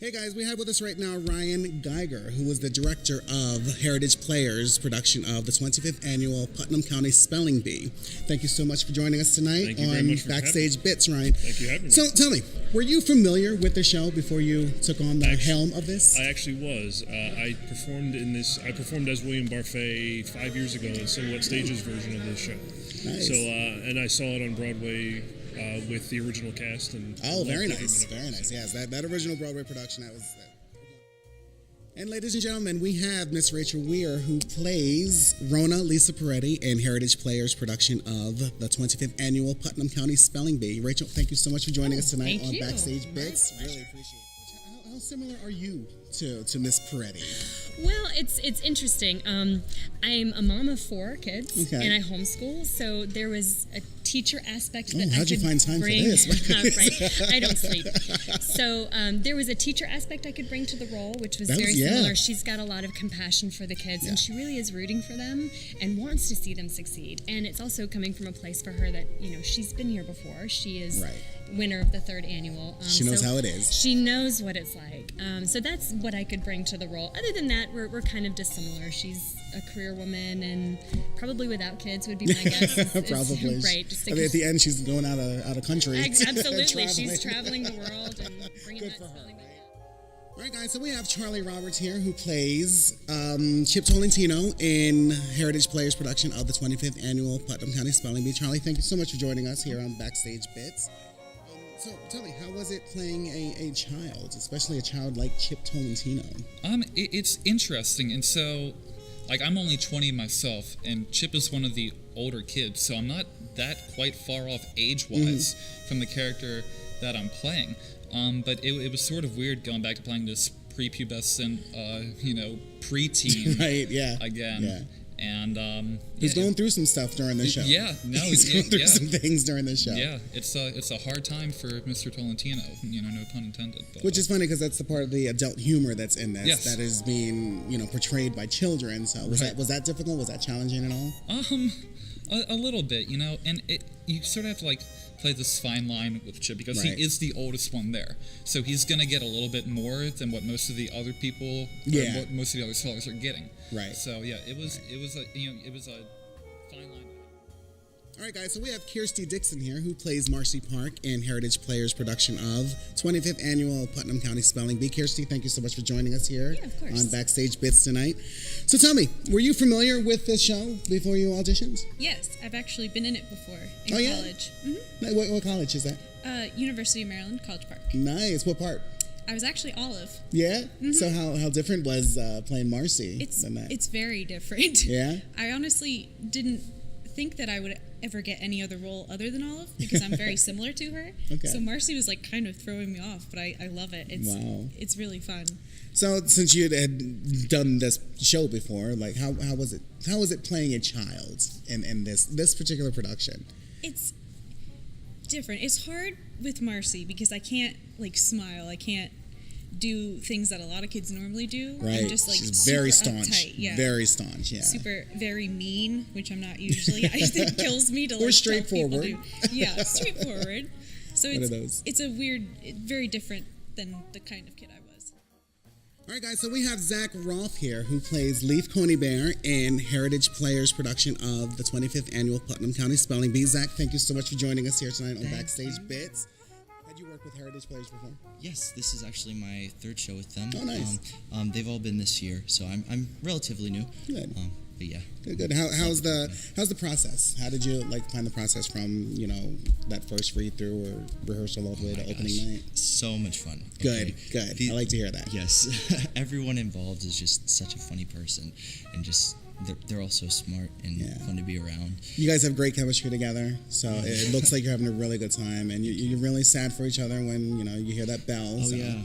Hey guys, we have with us right now Ryan Geiger, who is the director of Heritage Players production of the 25th annual Putnam County Spelling Bee. Thank you so much for joining us tonight Thank you very on much for Backstage Bits, Ryan. Thank you for having me. So tell me, were you familiar with the show before you took on the helm of this? I actually was. I performed as William Barfay 5 years ago in Silhouette Stage's version of this show. Nice. So, and I saw it on Broadway with the original cast. And Very nice. Very nice. Yes, that original Broadway production, that was... And ladies and gentlemen, we have Miss Rachel Weir, who plays Rona Lisa Peretti in Heritage Players production of the 25th annual Putnam County Spelling Bee. Rachel, thank you so much for joining us tonight on Backstage Bits. Really appreciate it. How similar are you to Miss Peretti? Well, it's interesting. I'm a mom of 4 kids, and I homeschool, so there was a teacher aspect that I could bring. How'd you find time for this? Right, I don't sleep. So there was a teacher aspect I could bring to the role, which was very similar. She's got a lot of compassion for the kids, and she really is rooting for them and wants to see them succeed. And it's also coming from a place for her that, she's been here before. She is winner of the 3rd annual. She knows how it is. She knows what it's like. So that's what I could bring to the role. Other than that, we're kind of dissimilar. She's a career woman, and probably without kids would be my guess. Probably. Right. At the end, she's going out of country. Absolutely. She's traveling the world and bringing that spelling bee. All right, guys, so we have Charlie Roberts here, who plays Chip Tolentino in Heritage Players production of the 25th annual Putnam County Spelling Bee. Charlie, thank you so much for joining us here on Backstage Bits. So tell me, how was it playing a child, especially a child like Chip Tolentino? It's interesting, and so, I'm only 20 myself, and Chip is one of the older kids, so I'm not that quite far off age-wise from the character that I'm playing. But it was sort of weird going back to playing this prepubescent, preteen again. Yeah. And he's going through some stuff during the show. He's going through some things during the show. Yeah, it's a hard time for Mr. Tolentino. No pun intended. But, which is funny because that's the part of the adult humor that's in this that is being portrayed by children. So was that difficult? Was that challenging at all? A little bit, and you sort of have to play this fine line with Chip because he is the oldest one there, so he's gonna get a little bit more than what most of the other people, what most of the other scholars are getting. Right. So it was a fine line. All right, guys, so we have Kirsty Dixon here, who plays Marcy Park in Heritage Players production of 25th Annual Putnam County Spelling Bee. Kirsty, thank you so much for joining us here on Backstage Bits tonight. So tell me, were you familiar with this show before you auditioned? Yes, I've actually been in it before in college. Mm-hmm. What college is that? University of Maryland, College Park. Nice. What part? I was actually Olive. Yeah? Mm-hmm. So how different was playing Marcy than that? It's very different. Yeah? I honestly didn't think that I would ever get any other role other than Olive because I'm very similar to her. Okay. So Marcy was kind of throwing me off, but I love it. It's really fun. So since you had done this show before, how was it? How was it playing a child in this particular production? It's different. It's hard with Marcy because I can't smile. I can't do things that a lot of kids normally do. Right. I'm just she's very staunch. Uptight. Yeah. Very staunch. Yeah. Very mean, which I'm not usually. It kills me to or straightforward. Straightforward. So it's a weird, very different than the kind of kid I was. All right, guys, so we have Zach Roth here, who plays Leaf Coney Bear in Heritage Players production of the 25th Annual Putnam County Spelling Bee. Zach, thank you so much for joining us here tonight on Backstage Bits. Had you worked with Heritage Players before? Yes, this is actually my 3rd show with them. Oh, nice. They've all been this year, so I'm relatively new. Good. But yeah. Good. How's the process? How did you find the process from that first read through or rehearsal all the way to opening night? So much fun. Good. I like to hear that. Yes, everyone involved is just such a funny person, and just they're all so smart and fun to be around. You guys have great chemistry together, so it looks like you're having a really good time, and you're really sad for each other when you hear that bell. Oh yeah.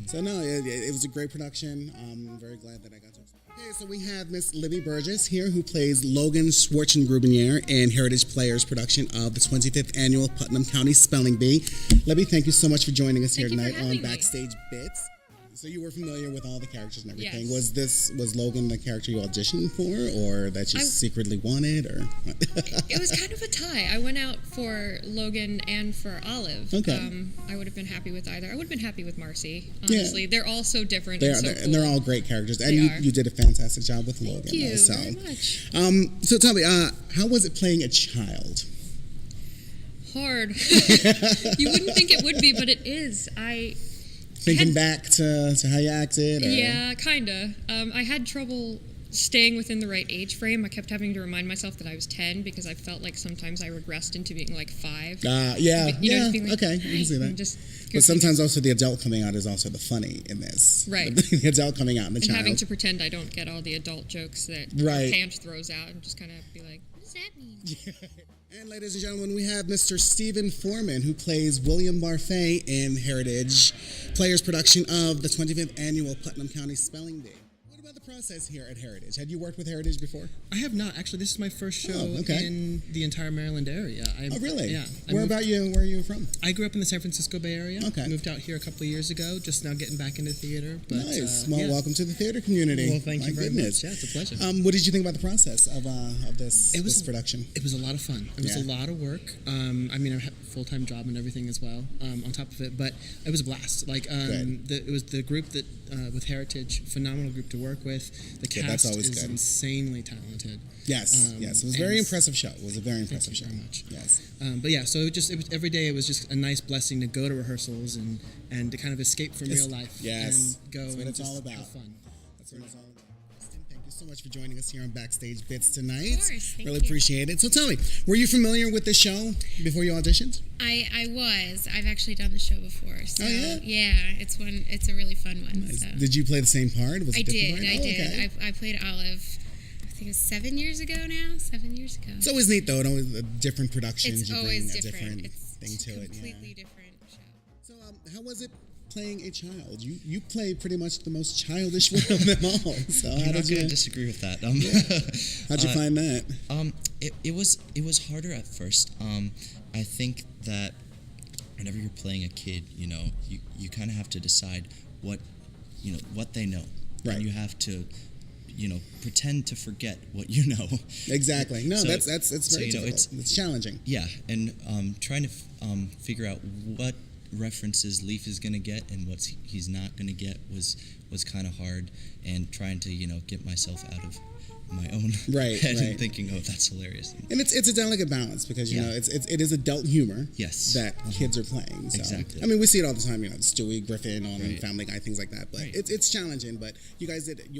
So no, it was a great production. I'm very glad that I got to. Okay, so we have Miss Libby Burgess here, who plays Logan Schwarzengrubenier in Heritage Players production of the 25th Annual Putnam County Spelling Bee. Libby, thank you so much for joining us here tonight on Backstage Bits. So you were familiar with all the characters and everything. Yes. Was Logan the character you auditioned for, or that you secretly wanted, or? It was kind of a tie. I went out for Logan and for Olive. Okay. I would have been happy with either. I would have been happy with Marcy. Honestly, they're all so different. They and are, so cool. and they're all great characters, and They are. you did a fantastic job with Logan. Thank you so. very much. So tell me, how was it playing a child? Hard. You wouldn't think it would be, but it is. Thinking back to how you acted? Or? Yeah, kinda. I had trouble staying within the right age frame. I kept having to remind myself that I was 10 because I felt like sometimes I regressed into being like 5. Just being like, okay, I can see that. But sometimes also the adult coming out is also the funny in this. Right. The adult coming out and the and child. having to pretend I don't get all the adult jokes that Pant throws out and just kind of be like, what does that mean? And ladies and gentlemen, we have Mr. Stephen Foreman, who plays William Barfay in Heritage Players' production of the 25th Annual Putnam County Spelling Bee. What about the process here at Heritage? Had you worked with Heritage before? I have not. Actually, this is my first show in the entire Maryland area. Oh, really? Yeah. Where are you from? I grew up in the San Francisco Bay Area. Okay. Moved out here a couple of years ago, just now getting back into theater. But, nice. Well, welcome to the theater community. Well, thank you very much. Yeah, it's a pleasure. What did you think about the process of this production? It was a lot of fun. It was a lot of work. I mean, I had a full-time job and everything as well on top of it, but it was a blast. Like, it was the group that, with Heritage, phenomenal group to work with. The cast is insanely talented. Yes, yes. It was a very impressive show. It was a very impressive show. Thank you very much. Yes. But yeah, so it was every day it was just a nice blessing to go to rehearsals and to kind of escape from real life. Yes. And go That's what and it's just all about. have fun. That's what it's all about. Thank you so much for joining us here on Backstage Bits tonight. Of course, thank really you. appreciate it. So tell me, were you familiar with the show before you auditioned? I was. I've actually done the show before. So yeah, it's a really fun one. Nice. So. Did you play the same part? Was it I a different did. part? I did. Okay. I played Olive. I think it was 7 years ago now. 7 years ago. It's always neat though. It always different productions. It's you always bring different. a different It's thing to it. completely different show. So how was it playing a child? You play pretty much the most childish one of them all. So I'm not going to disagree with that. How'd you find that? It was harder at first. I think that whenever you're playing a kid, you kind of have to decide what they know. Right. And you have to pretend to forget what you know. Exactly. No, So- that's very so, difficult. It's challenging. Yeah, and trying to figure out what references Leaf is going to get and what he's not going to get was kind of hard, and trying to get myself out of my own head and thinking, oh, that's hilarious. And it's a delicate balance because you know it is adult humor. Yes. That kids are playing. So. Exactly. I mean, we see it all the time. Stewie Griffin on Family Guy, things like that. But Right. it's challenging. But you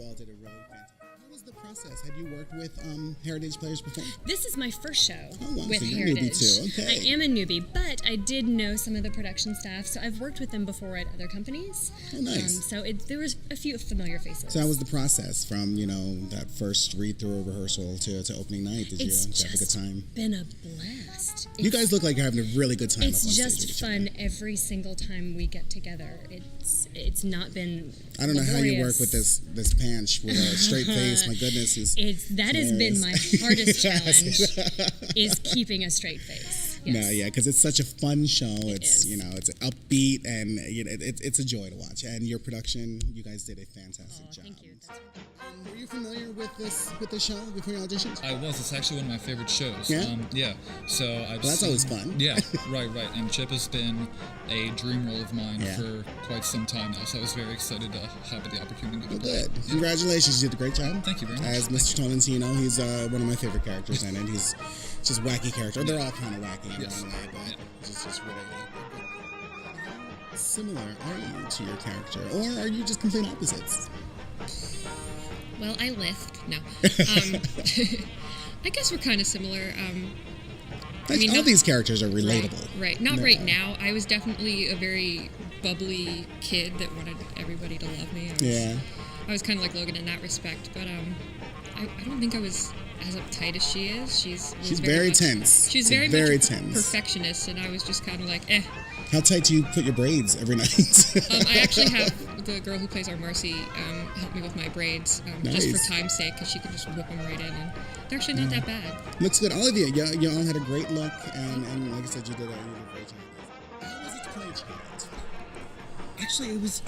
all did a really fantastic. What was the process? Had you worked with Heritage Players before? This is my first show Oh, wow. with So you're a Heritage. newbie too. Okay. I am a newbie, but I did know some of the production staff, so I've worked with them before at other companies. Oh, nice. So there was a few familiar faces. So how was the process from that first read-through rehearsal to opening night? Did you have a good time? Been a blast. You guys look like you're having a really good time. It's up on stage just with each fun other. every single time we get together. It's not been. I don't know how you work laborious. with this Panch with a straight face. My goodness, That has been my hilarious. hardest challenge. Is keeping a straight face. Yes. No, yeah, because it's such a fun show. is. It's upbeat and it's a joy to watch. And your production, you guys did a fantastic job. Thank you. Were you familiar with the show before you auditioned? I was. It's actually one of my favorite shows. Yeah? Yeah. So I've Well, that's always fun. Yeah, right. And Chip has been a dream role of mine Yeah. for quite some time now, so I was very excited to have the opportunity to play. Good. Congratulations, you did a great job. Thank you very much. As Mr. Tolentino, he's one of my favorite characters in it. He's just wacky character. They're all kind of wacky in their own way, but it's just really how similar are you to your character, or are you just complete opposites? Well, I lift. No. I guess we're kind of similar. All these characters are relatable. Right. Not No. right now. I was definitely a very bubbly kid that wanted everybody to love me. I was kind of like Logan in that respect, but I don't think I was as uptight as she is. She's very much- tense. She's She's very very much tense. perfectionist, and I was just kind of like, eh. How tight do you put your braids every night? I actually have the girl who plays our Marcy help me with my braids just Nice. for time's sake, because she could just whip them right in, and they're actually not that bad. Looks good. All of you all had a great look, and like I said, you did a great job. How was it to play a child? Actually, it was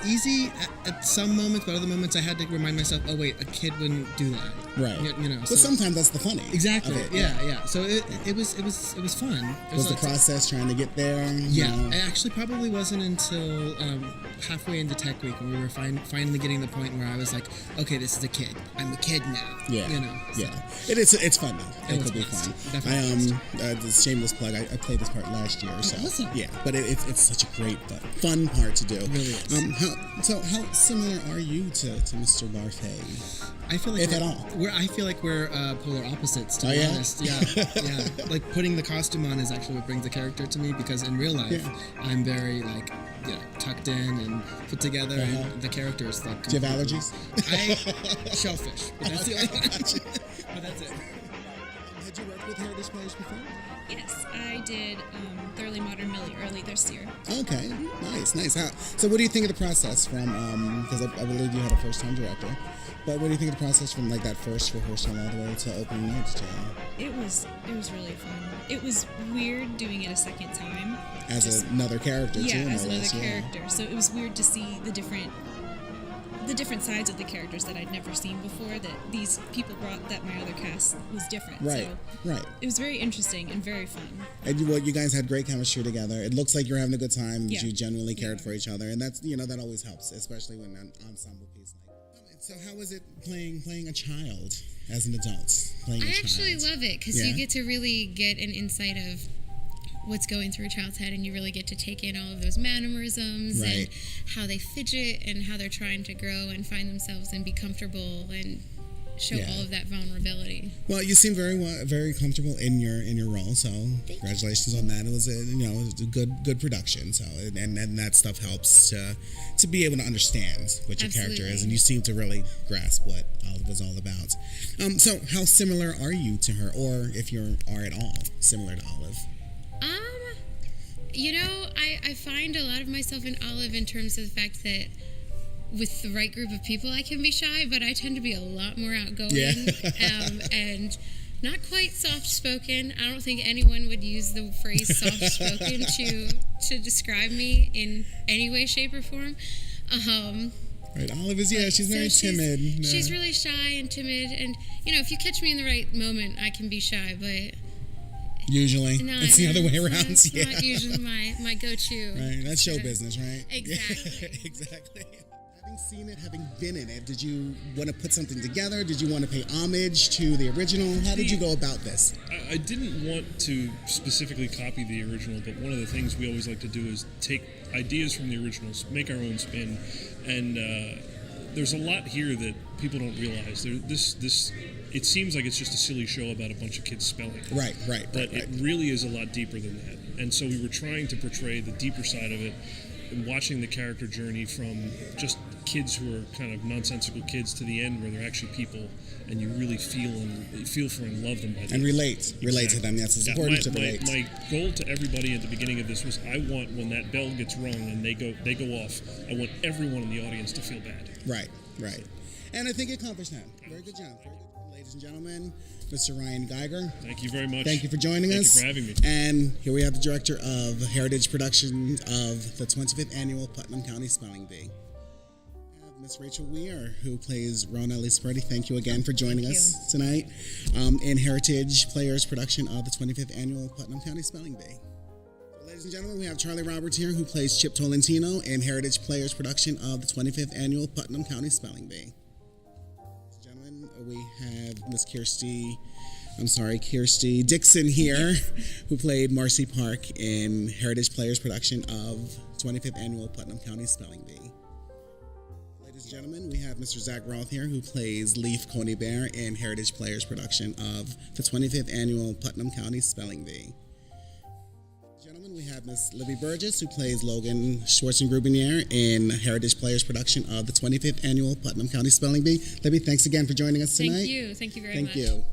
easy at some moments, but other moments I had to remind myself, oh wait, a kid wouldn't do that. Right. You know. But So, sometimes that's the funny. exactly. of it. Yeah. So it was fun. It Was the like- process trying to get there? Yeah, You know? it actually probably wasn't until halfway into Tech Week when we were finally getting to the point where I was like, okay, this is a kid. I'm a kid now. Yeah. You know. So. Yeah. It's fun though. It was could be nice. fun. Definitely The shameless plug. I played this part last year. So awesome. yeah, but it's such a great fun part to do. It really is. How similar are you to Mr. Barfay? I feel like If at all. I feel like we're polar opposites, to Oh, be yeah? honest. Yeah. Like putting the costume on is actually what brings the character to me, because in real life, I'm very like tucked in and put together, and the character is like. Do you have allergies? Shellfish. But that's the only one. But that's it. Had you worked with Heritage Players before? Yes, I did Thoroughly Modern Millie early this year. Okay, nice. So what do you think of the process from, because I believe you had a first-time director, but what do you think of the process from like that first rehearsal all the way to opening nights, Jen? It was really fun. It was weird doing it a second time. As another character, Yeah, too. as more or another less, yeah. character. So it was weird to see the different sides of the characters that I'd never seen before, that these people brought, that my other cast was different. Right, So right. it was very interesting and very fun. And you guys had great chemistry together. It looks like you're having a good time. Yeah. You genuinely cared for each other, and that's that always helps, especially when an ensemble piece like. So how was it playing a child as an adult? Playing a I child? actually love it because Yeah? you get to really get an insight of what's going through a child's head, and you really get to take in all of those mannerisms Right. and how they fidget and how they're trying to grow and find themselves and be comfortable and show Yeah. all of that vulnerability. Well, you seem very comfortable in your role, so congratulations on that. It was it was a good production. So and that stuff helps to be able to understand what your character is, Absolutely. and you seem to really grasp what Olive was all about. So how similar are you to her, or if you are at all similar to Olive? I find a lot of myself in Olive in terms of the fact that with the right group of people, I can be shy, but I tend to be a lot more outgoing and not quite soft-spoken. I don't think anyone would use the phrase soft-spoken to describe me in any way, shape, or form. Right, Olive is she's very timid. She's really shy and timid, and if you catch me in the right moment, I can be shy, but usually it's the other way around. It's not usually my go-to. Right, that's show business, right? Exactly. Exactly. Having seen it, having been in it, did you want to put something together? Did you want to pay homage to the original? How did you go about this? I didn't want to specifically copy the original, but one of the things we always like to do is take ideas from the originals, make our own spin, and there's a lot here that people don't realize. It seems like it's just a silly show about a bunch of kids spelling. Right. But it really is a lot deeper than that. And so we were trying to portray the deeper side of it, and watching the character journey from just kids who are kind of nonsensical kids to the end where they're actually people, and you really feel for and love them by the And end. relate to them. Yes, it's important to my, relate. my goal to everybody at the beginning of this was, I want, when that bell gets rung and they go off, I want everyone in the audience to feel bad. Right. And I think you accomplished that. Very good job. Very good. Ladies and gentlemen, Mr. Ryan Geiger. Thank you very much. Thank you for joining us. Thank you for having me. And here we have the director of Heritage Production of the 25th Annual Putnam County Spelling Bee. We have Miss Rachel Weir, who plays Rona Lisapretti. Thank you again for joining us tonight in Heritage Players Production of the 25th Annual Putnam County Spelling Bee. So, ladies and gentlemen, we have Charlie Roberts here, who plays Chip Tolentino in Heritage Players Production of the 25th Annual Putnam County Spelling Bee. We have Miss Kirsty Dixon here, who played Marcy Park in Heritage Players production of 25th Annual Putnam County Spelling Bee. Ladies and gentlemen, we have Mr. Zach Roth here, who plays Leaf Coney Bear in Heritage Players production of the 25th Annual Putnam County Spelling Bee. Gentlemen, we have Miss Libby Burgess, who plays Logan Schwarzengrubenier in Heritage Players production of the 25th Annual Putnam County Spelling Bee. Libby, thanks again for joining us tonight. Thank you very much. Thank you.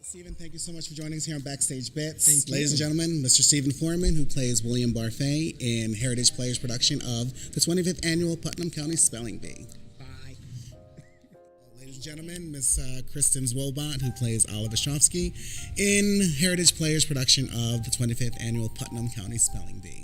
Stephen, thank you so much for joining us here on Backstage Bits. Thank you. Ladies and gentlemen, Mr. Stephen Foreman, who plays William Barfay in Heritage Players production of the 25th Annual Putnam County Spelling Bee. Bye. Ladies and gentlemen, Miss Kristen Zwobot, who plays Oliver Ostrovsky in Heritage Players production of the 25th Annual Putnam County Spelling Bee.